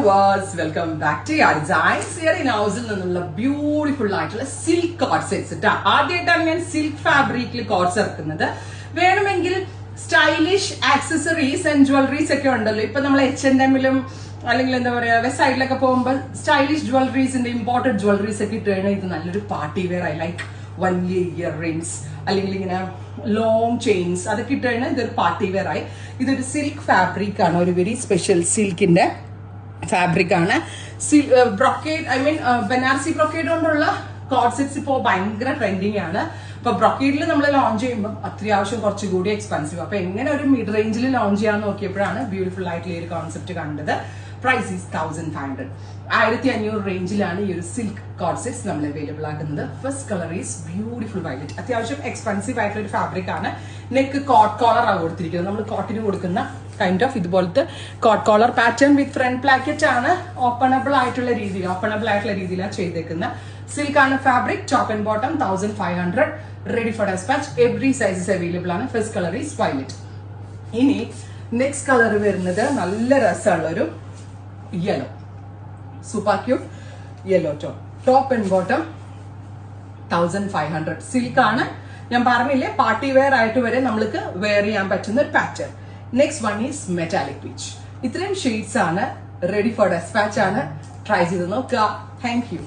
viewers, welcome back to our designs. Here in house നിന്നുള്ള beautiful ആയിട്ടുള്ള silk coat sets ഇട്ടാ ആദ്യമായിട്ടാണ് ഞാൻ സിൽക്ക് ഫാബ്രിക്കിൽ കോട്ട്സ് ഇറക്കുന്നത്. വേണമെങ്കിൽ സ്റ്റൈലിഷ് ആക്സസറീസ് ആൻഡ് ജ്വല്ലറീസ് ഒക്കെ ഉണ്ടല്ലോ. ഇപ്പൊ നമ്മൾ H&M-ലും അല്ലെങ്കിൽ എന്താ പറയാ വെസ്റ്റ് സൈഡിലൊക്കെ പോകുമ്പോൾ സ്റ്റൈലിഷ് ജ്വല്ലറീസിന്റെ ഇമ്പോർട്ടന്റ് ജ്വല്ലറീസ് ഒക്കെ ഇട്ടാണ് ഇത് നല്ലൊരു പാർട്ടി വെയർ ആയി. ലൈക്ക് വലിയ ഇയർ റിങ്സ് അല്ലെങ്കിൽ ഇങ്ങനെ ലോങ് ചെയിൻസ് അതൊക്കെ ഇട്ടാണ് ഇതൊരു പാർട്ടി വെയർ ആയി. ഇതൊരു സിൽക്ക് ഫാബ്രിക് ആണ്, ഒരു വെരി സ്പെഷ്യൽ സിൽക്കിന്റെ ഫാബ്രിക് ആണ്. ബ്രൊക്കേഡ് ബനാറസി ബ്രൊക്കേഡ് കൊണ്ടുള്ള കോട്ട് സെറ്റ്സ് ഇപ്പോൾ ഭയങ്കര ട്രെൻഡിങ് ആണ്. ഇപ്പൊ ബ്രൊക്കേഡിൽ നമ്മൾ ലോഞ്ച് ചെയ്യുമ്പോൾ അത്യാവശ്യം കുറച്ചുകൂടി എക്സ്പെൻസീവ്. അപ്പൊ എങ്ങനെ ഒരു മിഡ് റേഞ്ചിൽ ലോഞ്ച് ചെയ്യാന്ന് നോക്കിയപ്പോഴാണ് ബ്യൂട്ടിഫുൾ ആയിട്ടുള്ള ഈ ഒരു കോൺസെപ്റ്റ് കണ്ടത്. Price is 1500. 1500 റേഞ്ചിലാണ് ഈ ഒരു സിൽക്ക് കോട്ട് സെറ്റ്സ് നമ്മൾ അവൈലബിൾ ആക്കുന്നത്. First colour is beautiful violet. അത്യാവശ്യം എക്സ്പെൻസീവ് ആയിട്ടുള്ള ഒരു ഫാബ്രിക് ആണ്. നെക്ക് കോട്ട് കോളർ ആണ് കൊടുത്തിരിക്കുന്നത്. നമ്മൾ കോട്ടിന് കൊടുക്കുന്ന കൈൻഡ് ഓഫ് ഇതുപോലത്തെ coat collar pattern with front placket ആണ്. ഓപ്പണബിൾ ആയിട്ടുള്ള രീതിയിലാണ് ചെയ്തേക്കുന്നത്. സിൽക്ക് ആണ് fabric. Top and bottom 1500. Ready for despatch. Every sizes available ആണ്. First colour is violet. ഇനി നെക്സ്റ്റ് കളർ വരുന്നത് നല്ല രസമുള്ള ഒരു yellow, super cute yellow tone. Top and bottom 1500. Silk ആണ്. ഞാൻ പറഞ്ഞില്ലേ പാർട്ടി വെയർ ആയിട്ട് വരെ നമ്മൾക്ക് വെയർ ചെയ്യാൻ പറ്റുന്ന ഒരു pattern. Next one is metallic peach. ഇത്രയും ഷെയ്ഡ്സ് ആണ്. റെഡി ഫോർ ഡെസ്പാച്ച് ആണ്. ട്രൈ ചെയ്ത് നോക്കുക. Thank you.